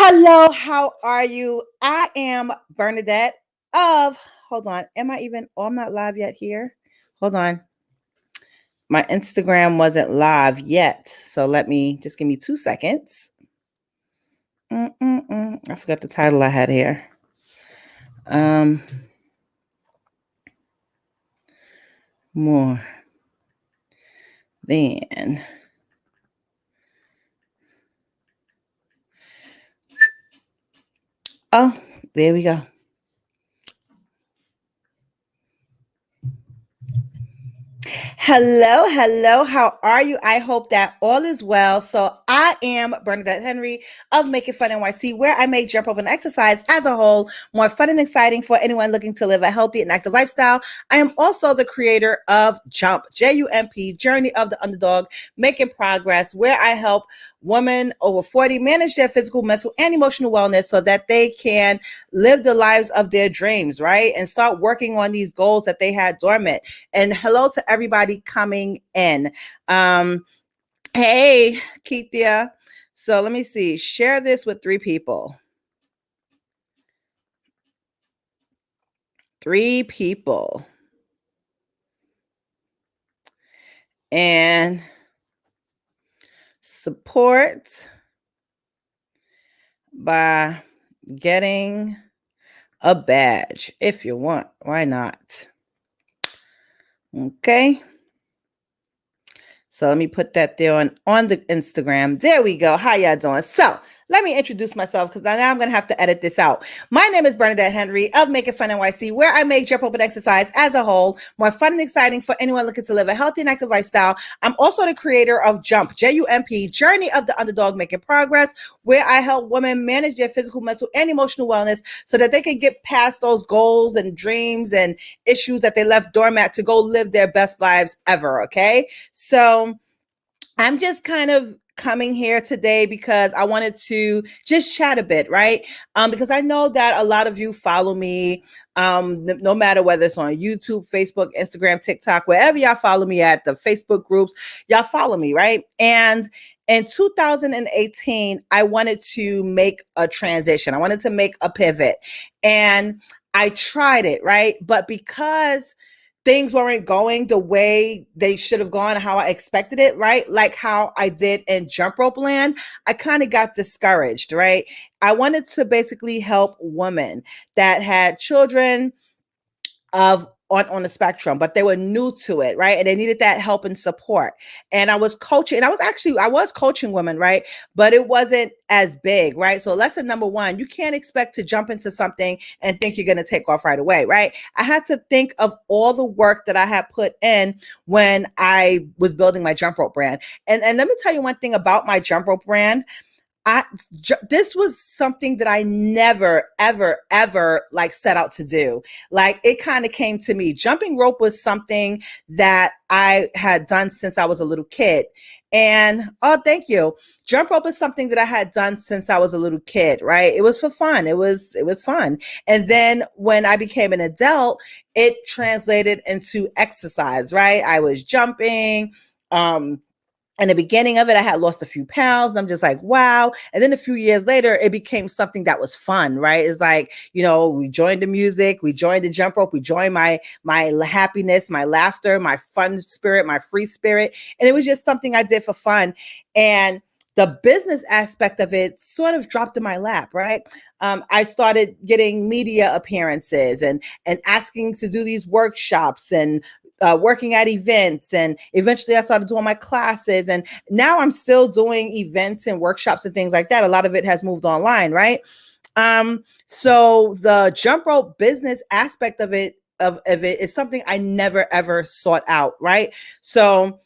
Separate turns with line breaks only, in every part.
Hello, how are you? I am Bernadette of, hold on, I'm not live yet here. Hold on. My Instagram wasn't live yet. So just give me 2 seconds. I forgot the title I had here. More than. Oh, there we go. Hello. How are you? I hope that all is well. So I am Bernadette Henry of Make It Fun NYC, where I make jump rope and exercise as a whole more fun and exciting for anyone looking to live a healthy and active lifestyle. I am also the creator of Jump, J-U-M-P, Journey of the Underdog, Making Progress, where I help women over 40 manage their physical, mental, and emotional wellness so that they can live the lives of their dreams, right? And start working on these goals that they had dormant. And hello to everybody coming in. Hey, Keithia. So let me see. Share this with 3 people. 3 people. And support by getting a badge if you want. Why not? Okay. So let me put that there on the Instagram. There we go. How y'all doing? So let me introduce myself because now I'm going to have to edit this out. My name is Bernadette Henry of Make It Fun NYC, where I make jump rope and exercise as a whole more fun and exciting for anyone looking to live a healthy and active lifestyle. I'm also the creator of Jump, J-U-M-P, Journey of the Underdog, Making Progress, where I help women manage their physical, mental, and emotional wellness so that they can get past those goals and dreams and issues that they left dormant to go live their best lives ever. Okay. So I'm just kind of coming here today because I wanted to just chat a bit, right? Because I know that a lot of you follow me, no matter whether it's on YouTube, Facebook, Instagram, TikTok, wherever y'all follow me at, the Facebook groups, y'all follow me, right? And in 2018, I wanted to make a transition. I wanted to make a pivot, and I tried it, right? But because things weren't going the way they should have gone, how I expected it, right? Like how I did in jump rope land, I kind of got discouraged, right? I wanted to basically help women that had children on the spectrum, but they were new to it, right? And they needed that help and support. And I was coaching, and I was coaching women, right? But it wasn't as big, right? So lesson number 1, you can't expect to jump into something and think you're going to take off right away, right? I had to think of all the work that I had put in when I was building my jump rope brand. And let me tell you one thing about my jump rope brand. This was something that I never, ever like set out to do. Like it kind of came to me. Jumping rope was something that I had done since I was a little kid. And thank you. Jump rope is something that I had done since I was a little kid, right? It was for fun. It was fun. And then when I became an adult, it translated into exercise, right? I was jumping, in the beginning of it, I had lost a few pounds and I'm just like, wow. And then a few years later, it became something that was fun, right? It's like, we joined the music, we joined the jump rope, we joined my happiness, my laughter, my fun spirit, my free spirit. And it was just something I did for fun. And the business aspect of it sort of dropped in my lap, right? I started getting media appearances and asking to do these workshops and working at events, and eventually I started doing my classes, and now I'm still doing events and workshops and things like that. A lot of it has moved online, right? So the jump rope business aspect of it is something I never ever sought out, right? So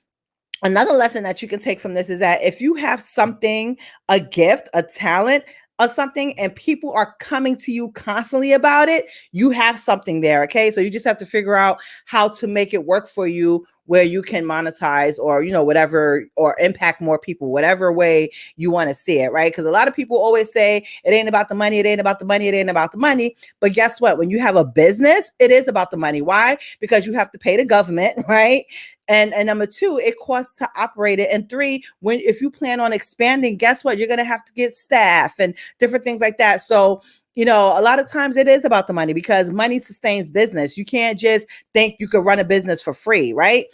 another lesson that you can take from this is that if you have something, a gift, a talent, or something, and people are coming to you constantly about it, you have something there. Okay. So you just have to figure out how to make it work for you where you can monetize or, whatever, or impact more people, whatever way you want to see it. Right. Because a lot of people always say it ain't about the money. It ain't about the money. It ain't about the money. But guess what? When you have a business, it is about the money. Why? Because you have to pay the government, right? And number two, it costs to operate it. And three, if you plan on expanding, guess what? You're going to have to get staff and different things like that. So, a lot of times it is about the money, because money sustains business. You can't just think you could run a business for free, right?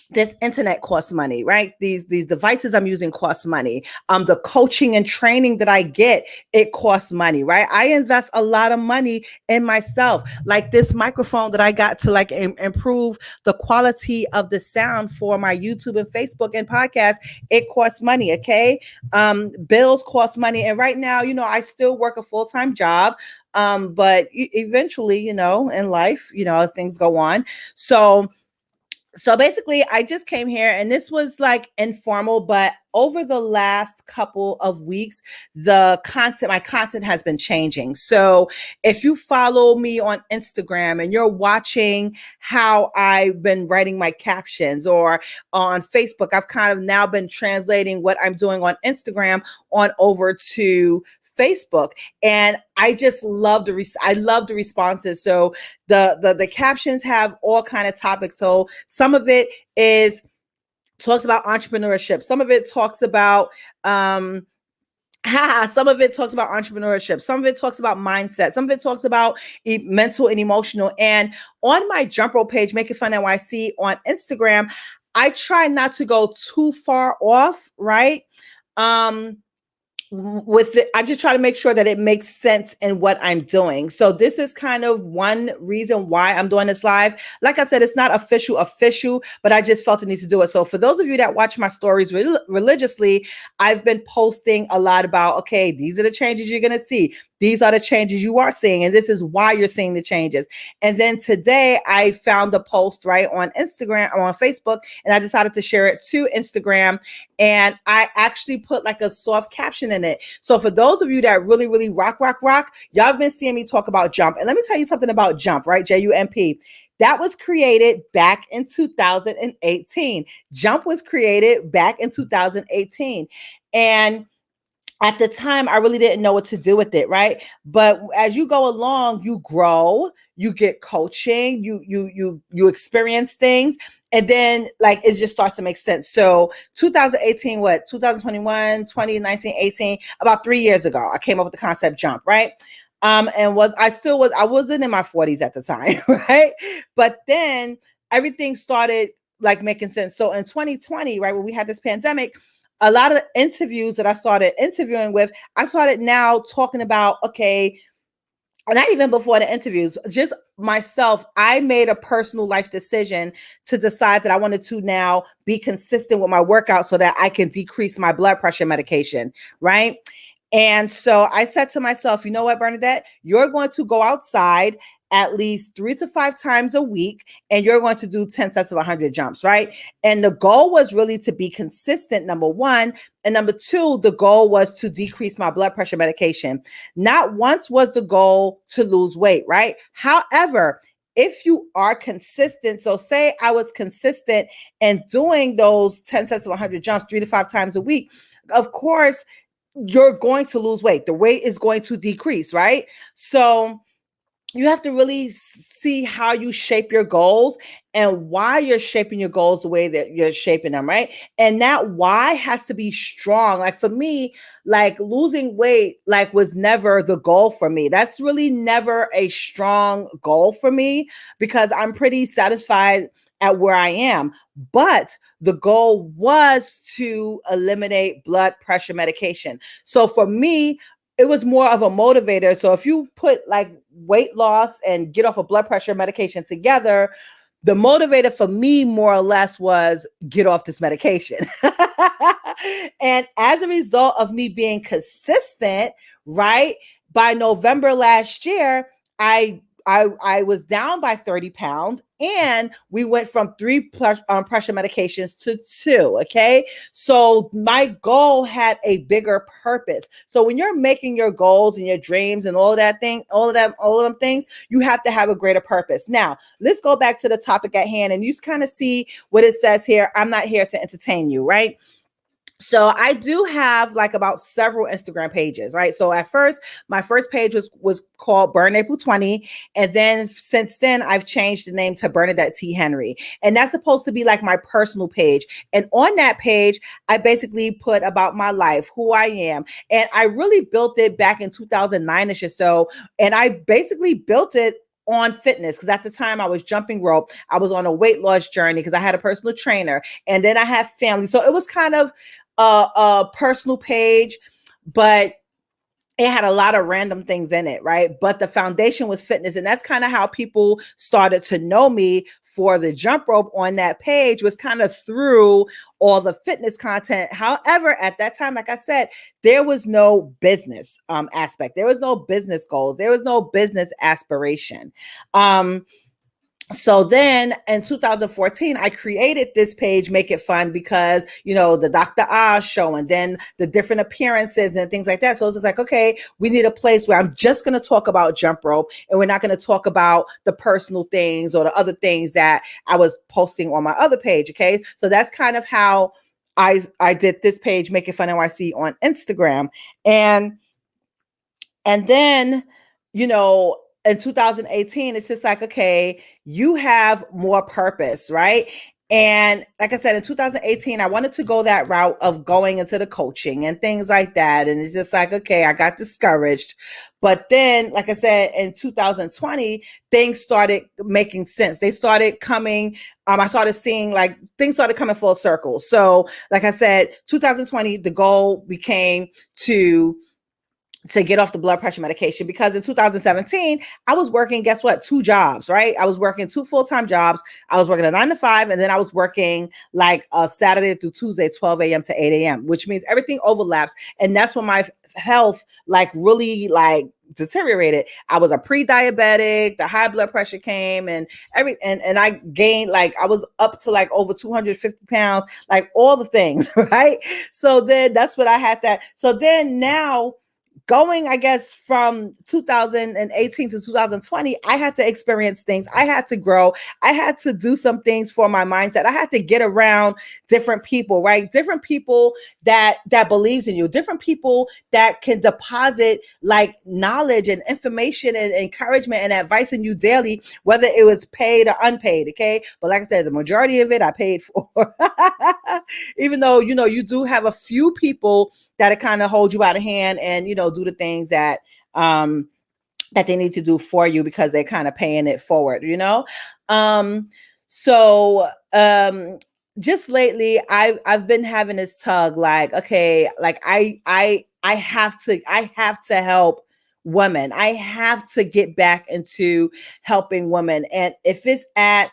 This internet costs money, right? These devices I'm using cost money. The coaching and training that I get, it costs money, right? I invest a lot of money in myself. Like this microphone that I got to like improve the quality of the sound for my YouTube and Facebook and podcast, it costs money, okay? Bills cost money. And right now, I still work a full-time job. But eventually, in life, as things go on. So basically, I just came here, and this was like informal, but over the last couple of weeks, my content has been changing. So if you follow me on Instagram and you're watching how I've been writing my captions, or on Facebook, I've kind of now been translating what I'm doing on Instagram on over to Facebook, and I just love the responses. So the captions have all kind of topics. So some of it talks about entrepreneurship. Some of it talks about some of it talks about entrepreneurship. Some of it talks about mindset. Some of it talks about mental and emotional. And on my jump rope page, Make It Fun NYC on Instagram, I try not to go too far off, right? With it, I just try to make sure that it makes sense in what I'm doing. So this is kind of one reason why I'm doing this live. Like I said, it's not official, but I just felt the need to do it. So for those of you that watch my stories religiously, I've been posting a lot about, okay, these are the changes you're going to see. These are the changes you are seeing, and this is why you're seeing the changes. And then today I found the post right on Instagram or on Facebook, and I decided to share it to Instagram. And I actually put like a soft caption in it. So for those of you that really, really rock, y'all have been seeing me talk about Jump. And let me tell you something about Jump, right? JUMP. That was created back in 2018. Jump was created back in 2018. And at the time, I really didn't know what to do with it, right? But as you go along, you grow, you get coaching, you experience things, and then like it just starts to make sense. So 2018, 2021, 2019, 18, about 3 years ago, I came up with the concept Jump, right? And I wasn't in my 40s at the time, right? But then everything started like making sense. So in 2020, right, when we had this pandemic, a lot of the interviews that I started interviewing with, I started now talking about, okay, not even before the interviews, just myself, I made a personal life decision to decide that I wanted to now be consistent with my workout so that I can decrease my blood pressure medication, right? And so I said to myself, you know what, Bernadette, you're going to go outside at least 3 to 5 times a week, and you're going to do 10 sets of 100 jumps, right? And the goal was really to be consistent, number one. And number two, the goal was to decrease my blood pressure medication. Not once was the goal to lose weight, right? However, if you are consistent, so say I was consistent and doing those 10 sets of 100 jumps 3 to 5 times a week, of course, you're going to lose weight. The weight is going to decrease, right? So you have to really see how you shape your goals and why you're shaping your goals the way that you're shaping them, right? And that why has to be strong. Like for me, like losing weight, like was never the goal for me. That's really never a strong goal for me because I'm pretty satisfied at where I am. But the goal was to eliminate blood pressure medication. So for me, it was more of a motivator. So if you put like weight loss and get off of blood pressure medication together, the motivator for me more or less was get off this medication. And as a result of me being consistent, right, by November last year, I was down by 30 pounds and we went from 3 pressure medications to 2. Okay. So my goal had a bigger purpose. So when you're making your goals and your dreams and all of them things, you have to have a greater purpose. Now let's go back to the topic at hand and you kind of see what it says here. I'm not here to entertain you, right? So I do have like about several Instagram pages, right? So at first, my first page was called Burn April 20. And then since then, I've changed the name to Bernadette T. Henry. And that's supposed to be like my personal page. And on that page, I basically put about my life, who I am. And I really built it back in 2009-ish or so. And I basically built it on fitness, because at the time I was jumping rope. I was on a weight loss journey because I had a personal trainer, and then I had family. So it was kind of a personal page, but it had a lot of random things in it, right? But the foundation was fitness. And that's kind of how people started to know me for the jump rope on that page, was kind of through all the fitness content. However, at that time, like I said, there was no business aspect. There was no business goals. There was no business aspiration. So then in 2014, I created this page, Make It Fun, because, you know, the Dr. Oz show and then the different appearances and things like that. So it's just like, okay, we need a place where I'm just going to talk about jump rope, and we're not going to talk about the personal things or the other things that I was posting on my other page. Okay. So that's kind of how I did this page, Make It Fun NYC, on Instagram. And then, you know, in 2018, it's just like, okay, you have more purpose, right? And like I said, in 2018, I wanted to go that route of going into the coaching and things like that. And it's just like, okay, I got discouraged. But then, like I said, in 2020, things started making sense. They started coming. I started seeing like things started coming full circle. So like I said, 2020, the goal became to get off the blood pressure medication, because in 2017, I was working, guess what? 2 jobs, right? I was working 2 full-time jobs. I was working a 9 to 5, and then I was working like a Saturday through Tuesday, 12 a.m. to 8 a.m., which means everything overlaps. And that's when my health like really like deteriorated. I was a pre-diabetic, the high blood pressure came, and and I gained, like, I was up to like over 250 pounds, like all the things, right? So then that's what I had that. So then now, going, I guess, from 2018 to 2020, I had to experience things. I had to grow. I had to do some things for my mindset. I had to get around different people, right? Different people that believes in you, different people that can deposit like knowledge and information and encouragement and advice in you daily, whether it was paid or unpaid. Okay. But like I said, the majority of it I paid for. Even though, you know, you do have a few people that kind of hold you out of hand and, you know, do the things that that they need to do for you, because they're kind of paying it forward, you know. So just lately I've been having this tug, like, okay, like I have to help women. I have to get back into helping women. And if it's at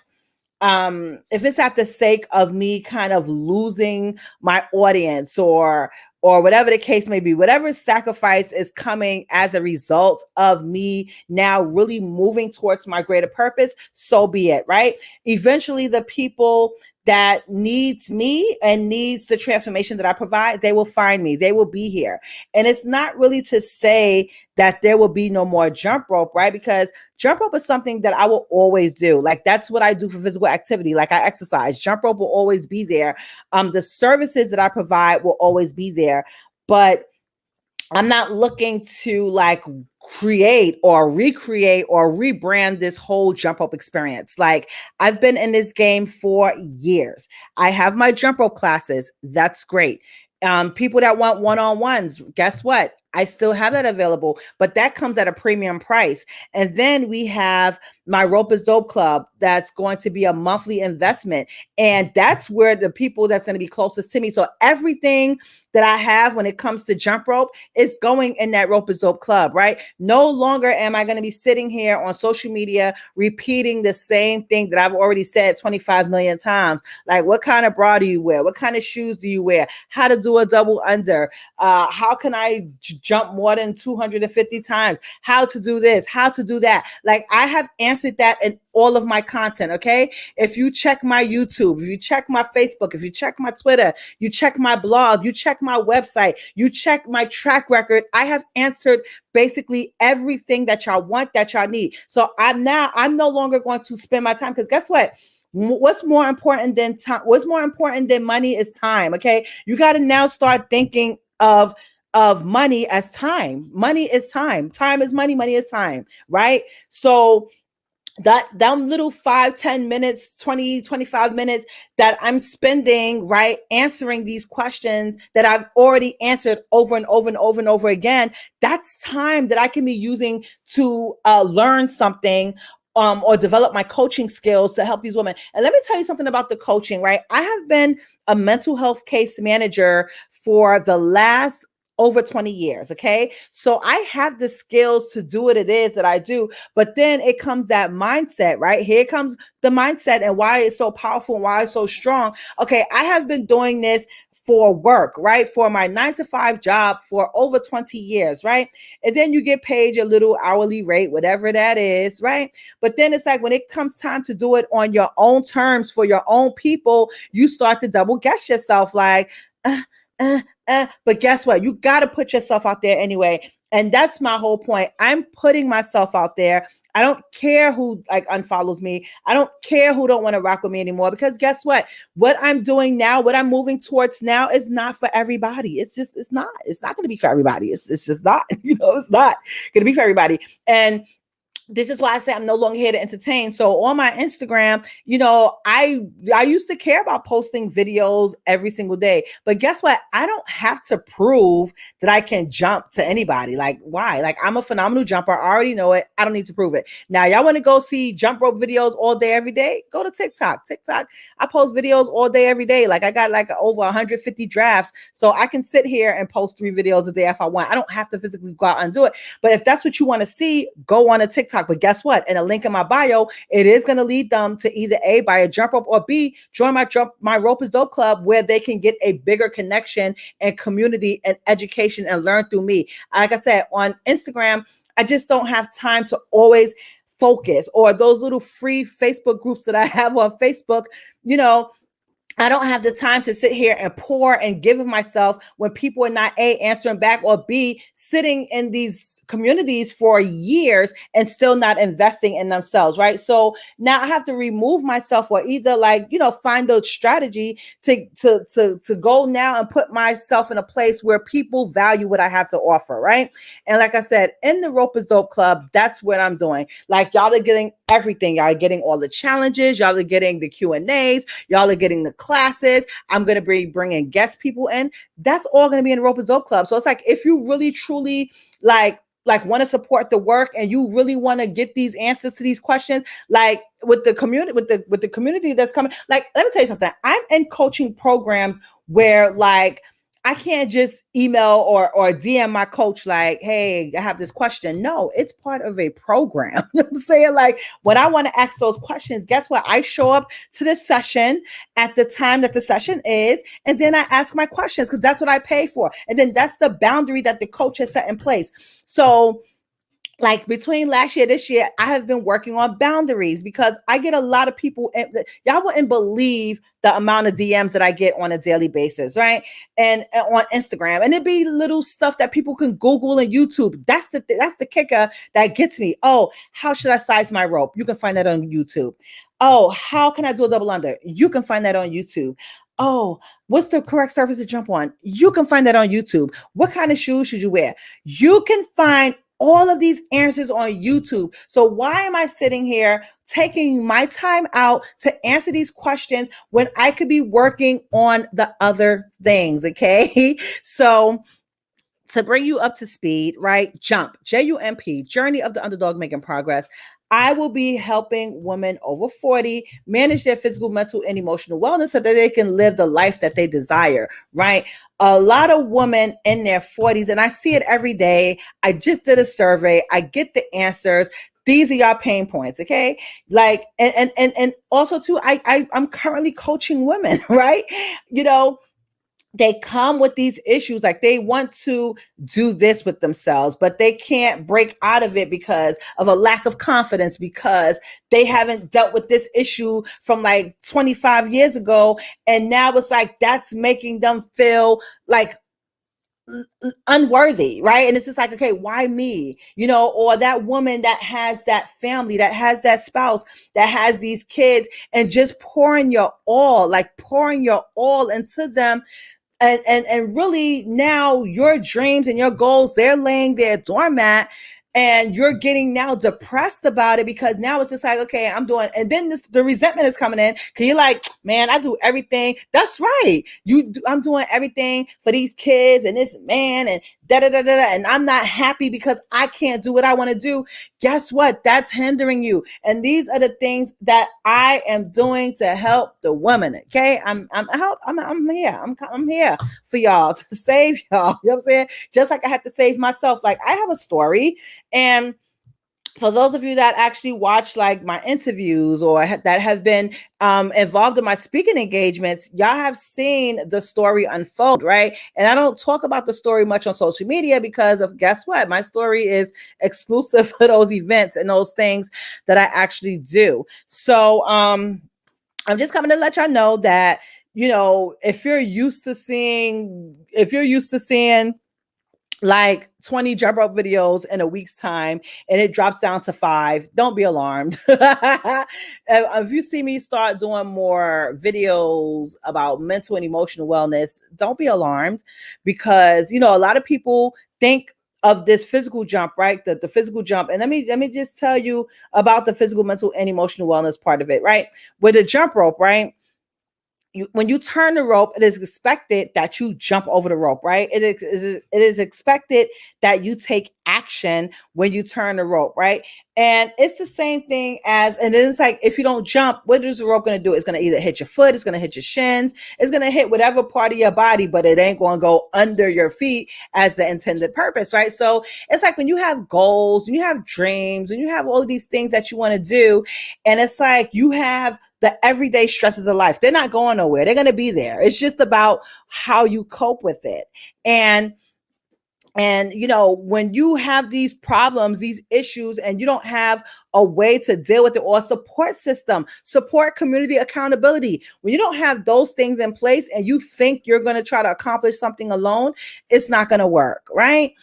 the sake of me kind of losing my audience, or whatever the case may be, whatever sacrifice is coming as a result of me now really moving towards my greater purpose, so be it, right? Eventually, the people that needs me and needs the transformation that I provide, they will find me. They will be here. And it's not really to say that there will be no more jump rope, right? Because jump rope is something that I will always do. Like, that's what I do for physical activity. Like, I exercise. Jump rope will always be there. The services that I provide will always be there. But I'm not looking to like create or recreate or rebrand this whole jump rope experience. Like, I've been in this game for years. I have my jump rope classes. That's great. People that want one-on-ones, guess what? I still have that available, but that comes at a premium price. And then we have my Rope is Dope Club. That's going to be a monthly investment. And that's where the people that's going to be closest to me. So everything that I have when it comes to jump rope is going in that Rope is Dope Club, right? No longer am I going to be sitting here on social media repeating the same thing that I've already said 25 million times. Like, what kind of bra do you wear? What kind of shoes do you wear? How to do a double under? How can I jump more than 250 times? How to do this? How to do that? Like, I have answered that in all of my content. Okay. If you check my YouTube, if you check my Facebook, if you check my Twitter, you check my blog, you check my website, you check my track record, I have answered basically everything that y'all want, that y'all need. So I'm no longer going to spend my time, because guess what? What's more important than time? What's more important than money is time. Okay. You got to now start thinking of money as time. Money is time. Time is money. Money is time. Right. So that little 5-10 minutes, 20-25 minutes that I'm spending, right, answering these questions that I've already answered over and over and over and over again, that's time that I can be using to learn something, or develop my coaching skills to help these women. And let me tell you something about the coaching, right? I have been a mental health case manager for the last over 20 years. Okay. So I have the skills to do what it is that I do, but then it comes that mindset, right? Here comes the mindset and why it's so powerful and why it's so strong. Okay. I have been doing this for work, right? For my 9-to-5 job for over 20 years, right? And then you get paid your little hourly rate, whatever that is, right? But then it's like when it comes time to do it on your own terms for your own people, you start to double guess yourself like, but guess what? You got to put yourself out there anyway. And that's my whole point. I'm putting myself out there. I don't care who like unfollows me. I don't care who don't want to rock with me anymore, because guess what? What I'm doing now, what I'm moving towards now is not for everybody. It's not going to be for everybody. It's just not, it's not going to be for everybody. And this is why I say I'm no longer here to entertain. So on my Instagram, I used to care about posting videos every single day. But guess what? I don't have to prove that I can jump to anybody. Like, why? Like, I'm a phenomenal jumper. I already know it. I don't need to prove it. Now, y'all want to go see jump rope videos all day, every day? Go to TikTok. I post videos all day, every day. Like, I got like over 150 drafts. So I can sit here and post 3 videos a day if I want. I don't have to physically go out and do it. But if that's what you want to see, go on a TikTok. But guess what? In a link in my bio, it is going to lead them to either A, buy a jump rope, or B, join my Rope is Dope Club, where they can get a bigger connection and community and education and learn through me. Like I said, on Instagram, I just don't have time to always focus, or those little free Facebook groups that I have on Facebook, I don't have the time to sit here and pour and give of myself when people are not A, answering back, or B, sitting in these communities for years and still not investing in themselves, right? So now I have to remove myself, or either find a strategy to go now and put myself in a place where people value what I have to offer, right? And like I said, in the Rope is Dope Club, that's what I'm doing. Like, y'all are getting everything. Y'all are getting all the challenges. Y'all are getting the Q&As. Y'all are getting the classes. I'm going to be bringing guest people in. That's all going to be in the Rope is Dope Club. So it's like, if you really truly like want to support the work, and you really want to get these answers to these questions, like with the community, with the community that's coming, like, let me tell you something. I'm in coaching programs where like I can't just email or DM my coach like, hey, I have this question. No, it's part of a program. You know what I'm saying? Like, when I want to ask those questions, guess what? I show up to the session at the time that the session is, and then I ask my questions, because that's what I pay for. And then that's the boundary that the coach has set in place. So like, between last year, this year, I have been working on boundaries, because I get a lot of people, y'all wouldn't believe the amount of DMs that I get on a daily basis, right? And on Instagram, and it'd be little stuff that people can Google and YouTube. That's the kicker that gets me. Oh, how should I size my rope? You can find that on YouTube. Oh, how can I do a double under? You can find that on YouTube. Oh, what's the correct surface to jump on? You can find that on YouTube. What kind of shoes should you wear? You can find all of these answers on YouTube. So why am I sitting here taking my time out to answer these questions when I could be working on the other things? Okay. So to bring you up to speed, right? JUMP, JUMP, Journey of the Underdog Making Progress. I will be helping women over 40 manage their physical, mental, and emotional wellness so that they can live the life that they desire, right? A lot of women in their 40s, and I see it every day. I just did a survey. I get the answers. These are your pain points, okay? Like, and also too, I'm currently coaching women, right? They come with these issues, like they want to do this with themselves, but they can't break out of it because of a lack of confidence, because they haven't dealt with this issue from like 25 years ago. And now it's like, that's making them feel like unworthy, right? And it's just like, okay, why me? Or that woman that has that family, that has that spouse, that has these kids, and just pouring your all, like pouring your all into them. And really now your dreams and your goals, they're laying there doormat, and you're getting now depressed about it, because now it's just like, okay, I'm doing, and then the resentment is coming in, because you're like, man, I do everything. That's right. I'm doing everything for these kids and this man and da da da da, and I'm not happy because I can't do what I want to do. Guess what? That's hindering you. And these are the things that I am doing to help the woman. Okay, I'm here. I'm here for y'all, to save y'all. You know what I'm saying? Just like I had to save myself. Like, I have a story, and for those of you that actually watch like my interviews, or that have been involved in my speaking engagements, y'all have seen the story unfold, right? And I don't talk about the story much on social media, because of, guess what? My story is exclusive for those events and those things that I actually do. So I'm just coming to let y'all know that, if you're used to seeing like 20 jump rope videos in a week's time, and it drops down to 5, don't be alarmed. If you see me start doing more videos about mental and emotional wellness, don't be alarmed, because, a lot of people think of this physical jump, right? The physical jump. And let me just tell you about the physical, mental, and emotional wellness part of it, right? With a jump rope, right? When you turn the rope, it is expected that you jump over the rope, right? It is expected that you take action when you turn the rope, right? And it's the same thing as, and then it's like, if you don't jump, what is the rope going to do? It's going to either hit your foot, it's going to hit your shins, it's going to hit whatever part of your body, but it ain't going to go under your feet as the intended purpose, right? So it's like when you have goals, when you have dreams, when you have all of these things that you want to do, and it's like you have the everyday stresses of life. They're not going nowhere. They're going to be there. It's just about how you cope with it. And when you have these problems, these issues, and you don't have a way to deal with it, or a support system, support, community, accountability, when you don't have those things in place and you think you're going to try to accomplish something alone, it's not going to work, right?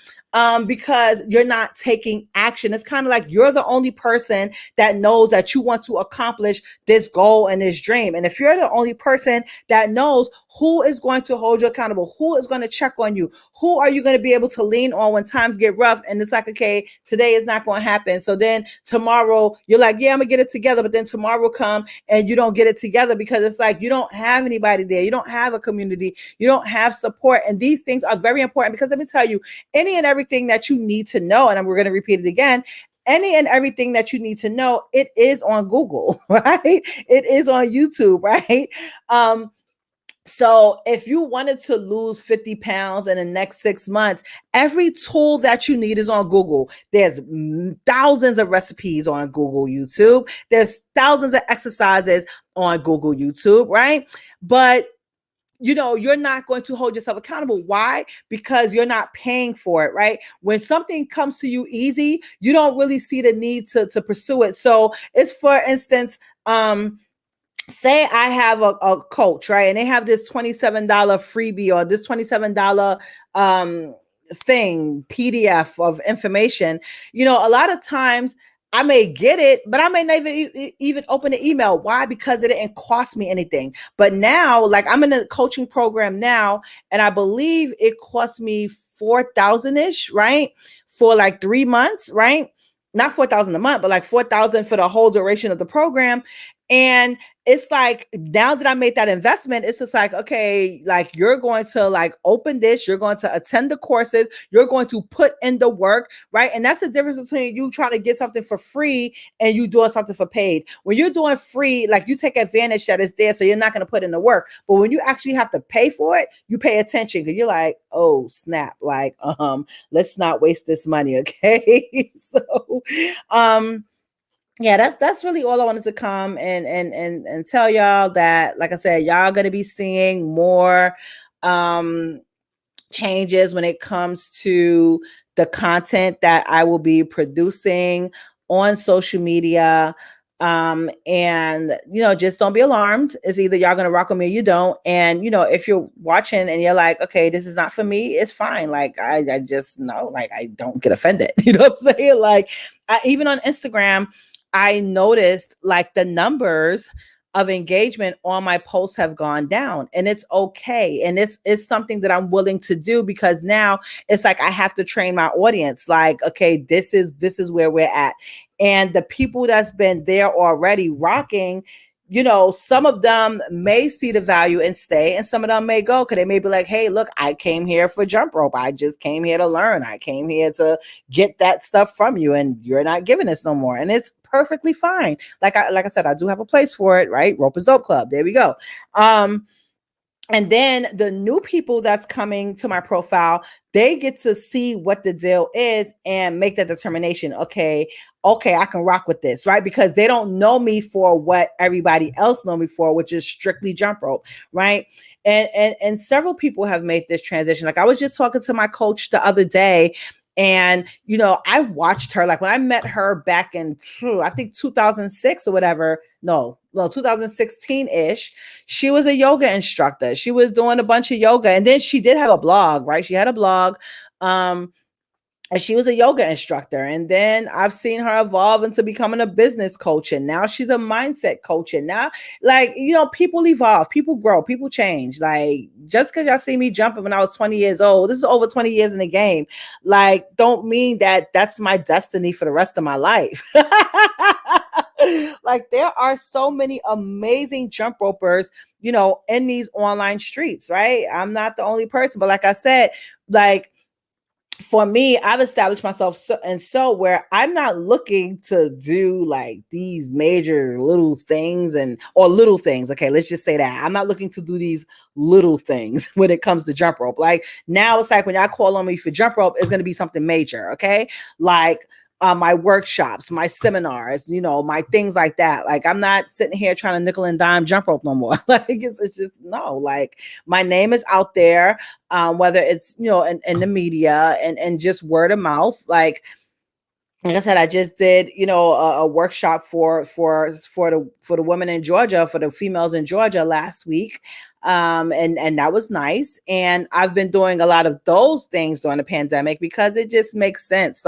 Because you're not taking action. It's kind of like you're the only person that knows that you want to accomplish this goal and this dream. And if you're the only person that knows, who is going to hold you accountable? Who is going to check on you? Who are you going to be able to lean on when times get rough? And it's like, okay, today is not going to happen. So then tomorrow you're like, yeah, I'm gonna get it together. But then tomorrow come and you don't get it together, because it's like you don't have anybody there. You don't have a community. You don't have support. And these things are very important, because let me tell you, any and everything that you need to know, and we're going to repeat it again, any and everything that you need to know, it is on Google, right? It is on YouTube, right? So if you wanted to lose 50 pounds in the next 6 months, every tool that you need is on Google. There's thousands of recipes on Google YouTube. There's thousands of exercises on Google YouTube, right? But you're not going to hold yourself accountable. Why? Because you're not paying for it, right? When something comes to you easy, you don't really see the need to pursue it. So it's, for instance, say I have a coach, right? And they have this $27 freebie, or this $27 thing, PDF of information. A lot of times I may get it, but I may never even open the email. Why? Because it didn't cost me anything. But now, like, I'm in a coaching program now, and I believe it cost me 4,000-ish, right? For like 3 months, right? Not 4,000 a month, but like 4,000 for the whole duration of the program. And it's like, now that I made that investment, it's just like, okay, like, you're going to like open this, you're going to attend the courses, you're going to put in the work, right? And that's the difference between you trying to get something for free and you doing something for paid. When you're doing free, like, you take advantage that it's there, so you're not going to put in the work. But when you actually have to pay for it, you pay attention, because you're like, oh snap, like, let's not waste this money. Okay. So, yeah, that's really all I wanted to come and tell y'all, that, like I said, y'all gonna be seeing more changes when it comes to the content that I will be producing on social media. And just don't be alarmed. It's either y'all gonna rock with me or you don't. And if you're watching and you're like, okay, this is not for me, it's fine. Like I just know, like, I don't get offended. You know what I'm saying? Like, even on Instagram, I noticed like the numbers of engagement on my posts have gone down, and it's okay. And this is something that I'm willing to do, because now it's like I have to train my audience. Like, okay, this is where we're at. And the people that's been there already rocking, some of them may see the value and stay, and some of them may go, because they may be like, hey, look, I came here for jump rope. I just came here to learn. I came here to get that stuff from you, and you're not giving us no more. And it's perfectly fine. Like I said, I do have a place for it, right? Rope is Dope Club. There we go. And then the new people that's coming to my profile, they get to see what the deal is and make that determination. Okay, I can rock with this, right? Because they don't know me for what everybody else know me for, which is strictly jump rope, right? And several people have made this transition. Like, I was just talking to my coach the other day, and I watched her, like when I met her back in I think 2006 or whatever. No, 2016-ish. She was a yoga instructor. She was doing a bunch of yoga, and then she did have a blog, right? She had a blog. And she was a yoga instructor. And then I've seen her evolve into becoming a business coach. And now she's a mindset coach. And now, like, people evolve, people grow, people change. Like, just because y'all see me jumping when I was 20 years old, this is over 20 years in the game. Like, don't mean that that's my destiny for the rest of my life. Like, there are so many amazing jump ropers, in these online streets, right? I'm not the only person, but like I said, like, for me, I've established myself so where I'm not looking to do like these major little things or little things. Okay, let's just say that I'm not looking to do these little things when it comes to jump rope. Like, now it's like when y'all call on me for jump rope, it's going to be something major. Okay, like my workshops, my seminars, my things like that. Like, I'm not sitting here trying to nickel and dime jump rope no more. Like, it's just no. Like, my name is out there, whether it's in the media and just word of mouth. Like I said, I just did a workshop for the women in Georgia, for the females in Georgia last week. And that was nice. And I've been doing a lot of those things during the pandemic because it just makes sense.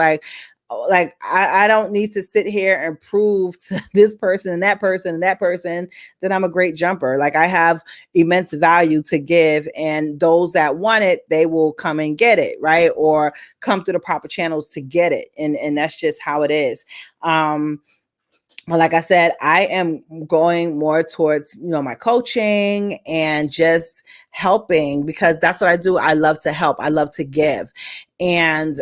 Like I don't need to sit here and prove to this person and that person and that person that I'm a great jumper. Like, I have immense value to give, and those that want it, they will come and get it, right? Or come through the proper channels to get it. And that's just how it is. Well, like I said, I am going more towards, my coaching and just helping, because that's what I do. I love to help. I love to give. And,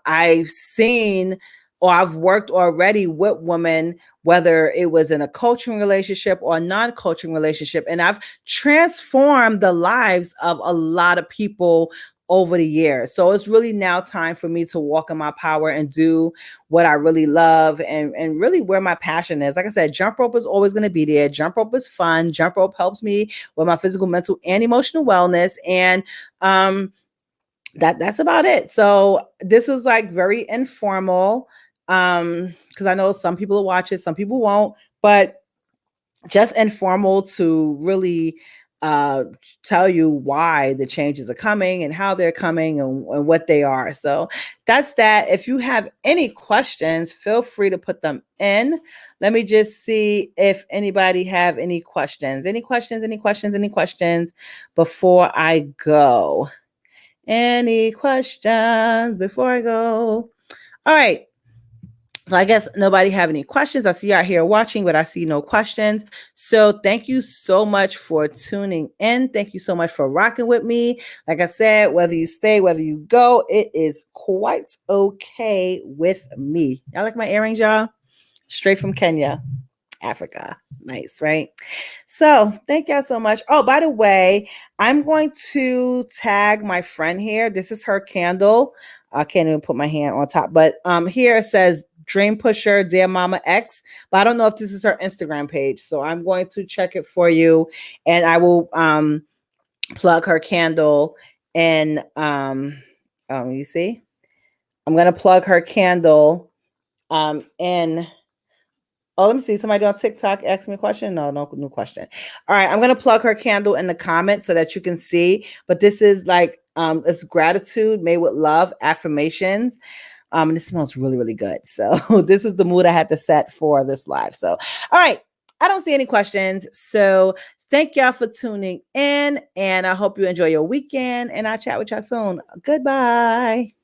I've seen, or I've worked already with women, whether it was in a coaching relationship or a non-coaching relationship. And I've transformed the lives of a lot of people over the years. So it's really now time for me to walk in my power and do what I really love and really where my passion is. Like I said, jump rope is always going to be there. Jump rope is fun. Jump rope helps me with my physical, mental, and emotional wellness. And that's about it. So this is like very informal, because I know some people will watch it, some people won't, but just informal to really tell you why the changes are coming and how they're coming and what they are. So that's that. If you have any questions, feel free to put them in. Let me just see if anybody have any questions. Any questions before I go? Any questions before I go? All right. So I guess nobody have any questions. I see y'all here watching, but I see no questions. So thank you so much for tuning in. Thank you so much for rocking with me. Like I said, whether you stay, whether you go, it is quite okay with me. Y'all like my earrings, y'all? Straight from Kenya, Africa. Nice, right? So thank y'all so much. Oh, by the way, I'm going to tag my friend here. This is her candle. I can't even put my hand on top, but here it says Dream Pusher Dear Mama X, but I don't know if this is her Instagram page. So I'm going to check it for you, and I will plug her candle. And you see, I'm going to plug her candle in Oh, let me see. Somebody on TikTok asked me a question. No, no, no question. All right, I'm gonna plug her candle in the comments so that you can see. But this is like it's gratitude made with love, affirmations. And it smells really, really good. So this is the mood I had to set for this live. So, all right, I don't see any questions. So thank y'all for tuning in, and I hope you enjoy your weekend. And I'll chat with y'all soon. Goodbye.